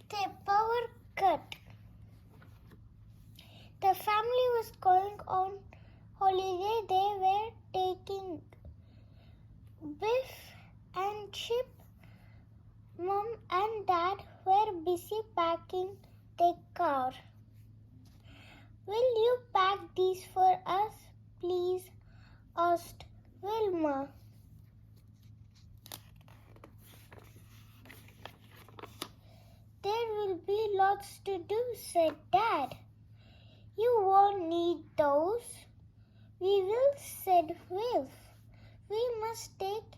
The power cut. The family was going on holiday. They were taking Biff and Chip. Mom and Dad were busy packing their car. "Will you pack these for us, please?" asked Wilma. "There will be lots to do," said Dad. "You won't need those." "We will," said Wilf. "We must take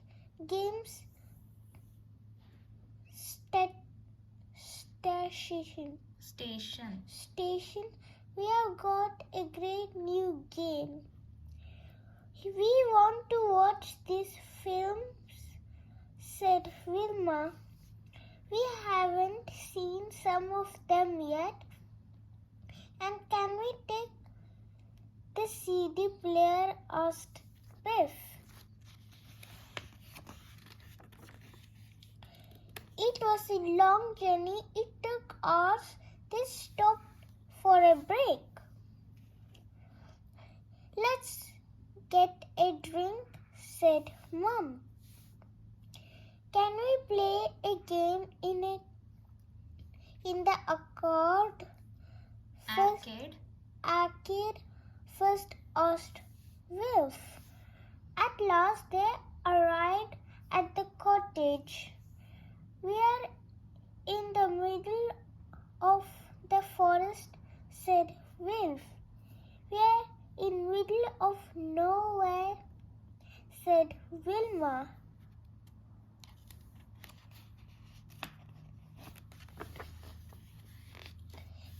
games station. We have got a great new game. We want to watch these films," said Wilma. "We haven't seen some of them yet. And can we take the CD player?" asked Biff. It was a long journey. It took hours. They stopped for a break. "Let's get a drink," said Mom. "Can we play a game in the arcade first?" asked Wilf. At last they arrived at the cottage. "We are in the middle of the forest," said Wilf. "We are in middle of nowhere," said Wilma.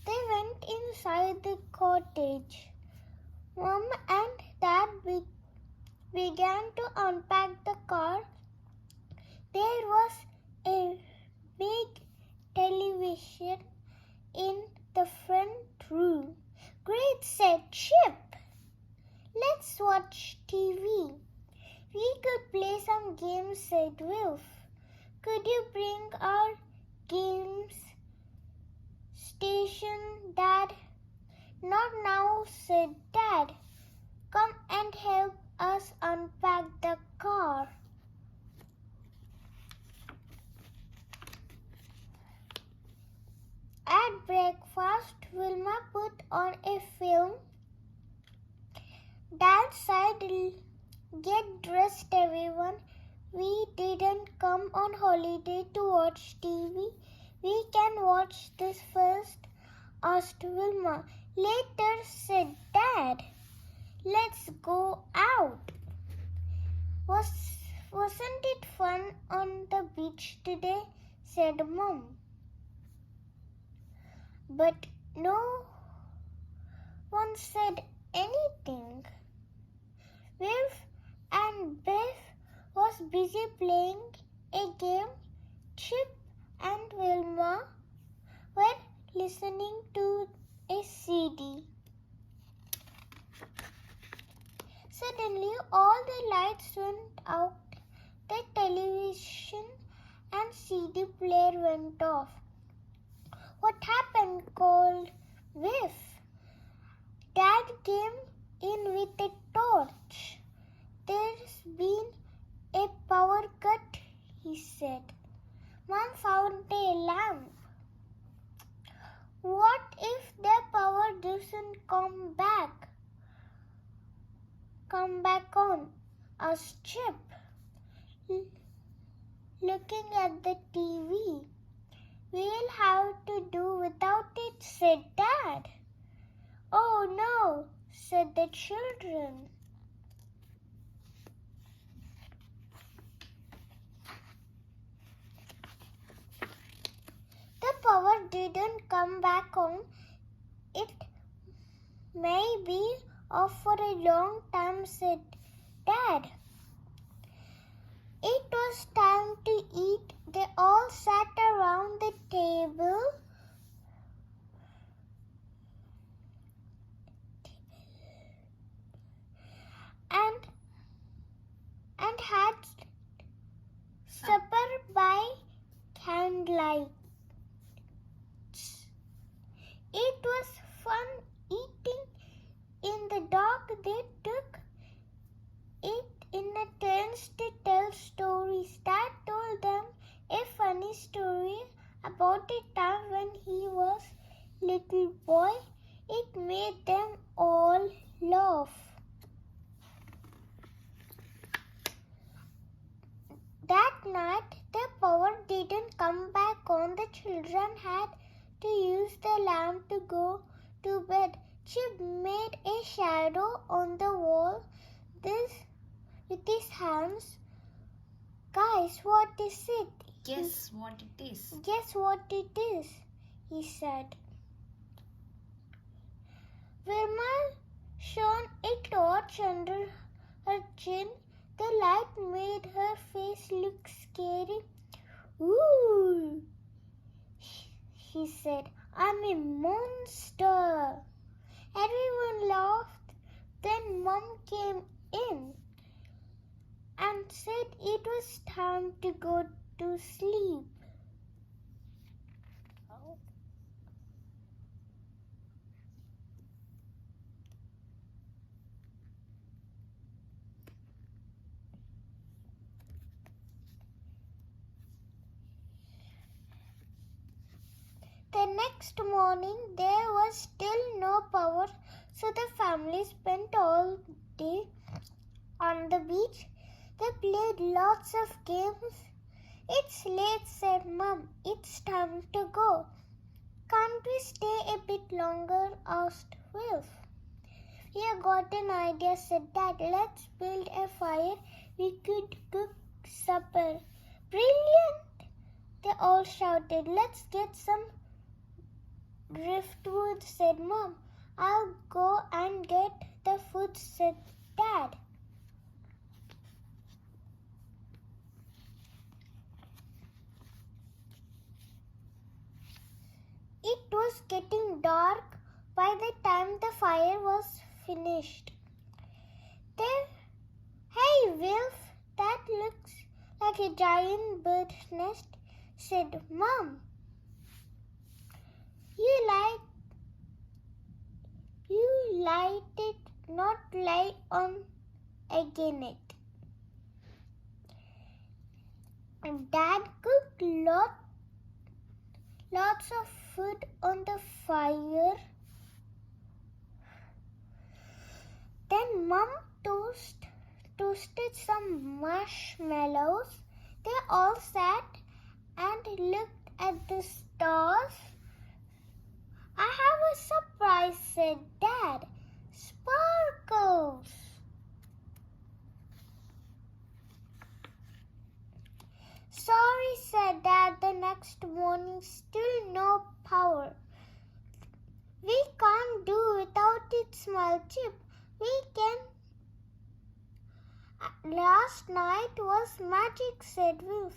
They went inside the cottage. Mom and Dad began to unpack the car. There was a big television in the front room. "Great," said Chip. "Let's watch TV." "We could play some games," said Wilf. "Could you bring our games station, Dad?" "Not now," said Dad. "Come and help us unpack the car." At breakfast, Wilma put on a film. Dad said, "Get dressed, everyone. We didn't come on holiday to watch TV. We can watch this first?" asked Wilma. "Later," said Dad. "Let's go out." Wasn't it fun on the beach today?" said Mom. But no one said anything. Wilf and Biff was busy playing a game. Chip and Wilma were listening to a CD. Suddenly, all the lights went out. The television and CD player went off. "What happened?" called Biff. Dad came in with a torch. "There's been a power cut," he said. "Mom found a lamp." "What if the power doesn't come back on?" asked Chip, looking at the TV. "We'll have to do without it," said Dad. "Oh no," said the children. "The power didn't come back on. It may be off for a long time," said Dad. It was time to eat. They all sat around the table. And had supper by candlelight. about a time when he was little boy. It made them all laugh. That night, the power didn't come back on. The children had to use the lamp to go to bed. Chip made a shadow on the wall with his hands. Guys, what is it? Guess what it is. Guess what it is, he said. Wilma shone a torch under her chin. The light made her face look scary. Ooh, she said, I'm a monster. Everyone laughed. Then Mom came in and said it was time to go to sleep. The next morning there was still no power, so the family spent all day on the beach. They played lots of games. It's late, said Mom. It's time to go. Can't we stay a bit longer? Asked Wilf. We have got an idea, said Dad. Let's build a fire. We could cook supper. Brilliant! They all shouted. Let's get some driftwood, said Mom. I'll go and get the food, said Dad. It was getting dark by the time the fire was finished. Hey, Wilf, that looks like a giant bird's nest, said Mom. You light it, not lie on again it. And Dad cooked lots of food on the fire. Then Mom toasted some marshmallows. They all sat and looked at the stars. I have a surprise, said Dad. Sparkles! Sorry, said Dad the next morning. Still no power. We can't do without it, smiled Chip. We can. Last night was magic, said Wilf.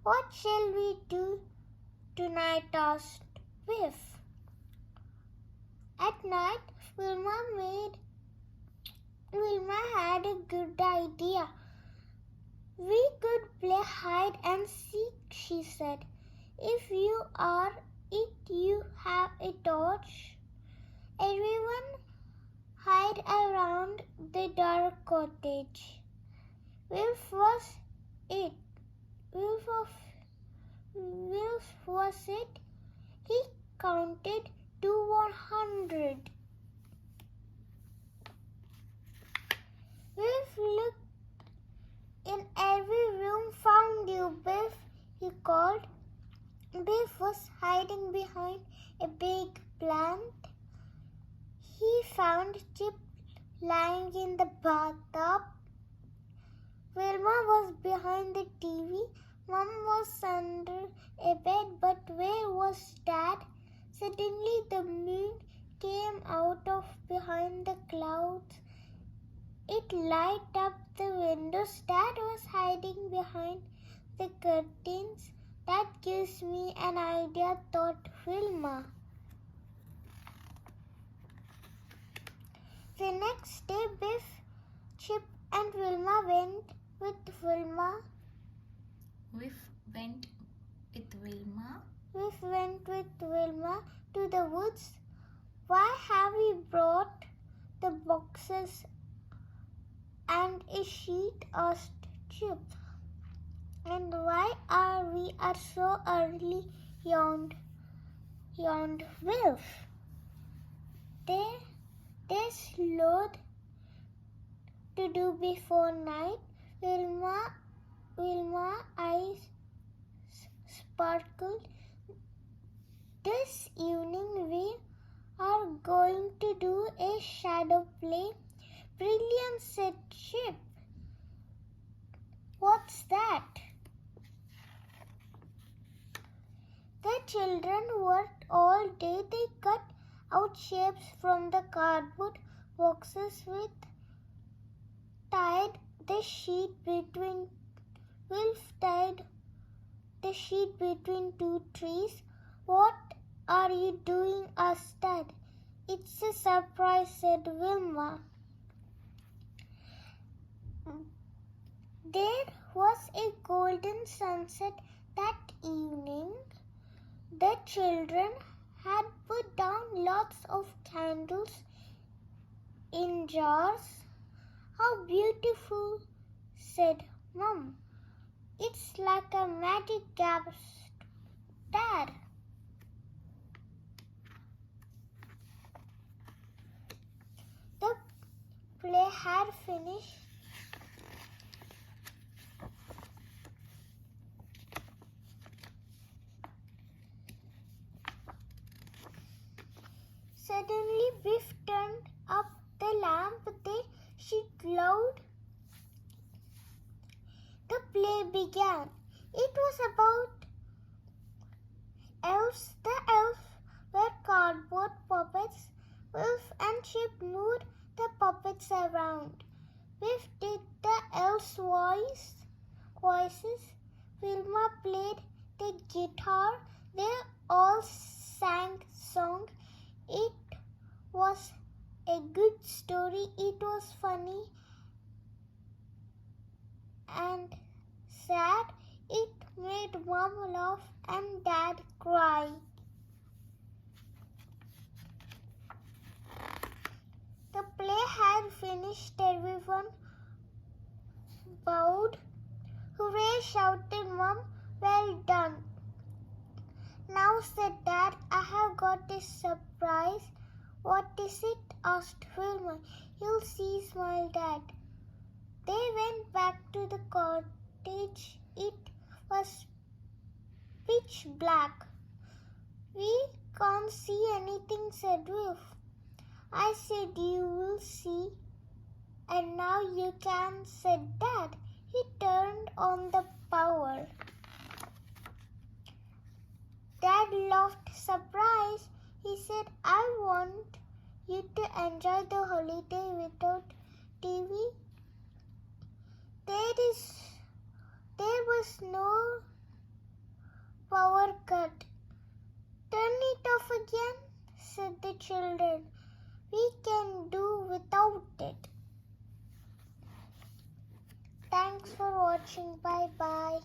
What shall we do tonight? Asked Wilf. At night, Wilma had a good idea. We could play hide and seek, she said. If you are it, you have a torch. Everyone hide around the dark cottage. Wilf was it. Wilf was it. He counted to 100. Wilf looked in every room, found you, Biff, he called. Biff was hiding behind a big plant. He found Chip lying in the bathtub. Wilma was behind the TV. Mom was under a bed, but where was Dad? Suddenly the moon came out of behind the clouds. It lighted up the windows. Dad was hiding behind the curtains. That gives me an idea, thought Wilma. The next day, Biff, Chip and Wilma went with Wilma. Biff went with Wilma. Biff went with Wilma to the woods. Why have we brought the boxes and a sheet? Asked Chip. And why are we so early yawned Wilf. There's loads to do before night. Wilma eyes sparkled. This evening we are going to do a shadow play. Brilliant, said Chip. What's that? The children worked all day. They cut out shapes from the cardboard boxes with tied the sheet between two trees. What are you doing? asked Dad. It's a surprise, said Wilma. There was a golden sunset that evening. The children had put down lots of candles in jars. How beautiful, said Mum. It's like a magic, gasped Dad. The play had finished. Suddenly, Biff turned up the lamp. She glowed. The play began. It was about elves. The elves were cardboard puppets. Wilf and Chip moved the puppets around. Biff did the elves' voices. Wilma played the guitar. They all sang songs. It was a good story. It was funny and sad. It made Mom laugh and Dad cry. The play had finished. Everyone bowed. Hooray, shouted Mom. Well done. Now, said Dad, I have got a surprise. What is it? asked Wilma. You'll see, smiled Dad. They went back to the cottage. It was pitch black. We can't see anything, said Wilf. I said you will see. And now you can, said Dad. He turned on the power. Dad laughed, surprised. He said, I want you to enjoy the holiday without TV. There was no power cut. Turn it off again, said the children. We can do without it. Thanks for watching. Bye bye.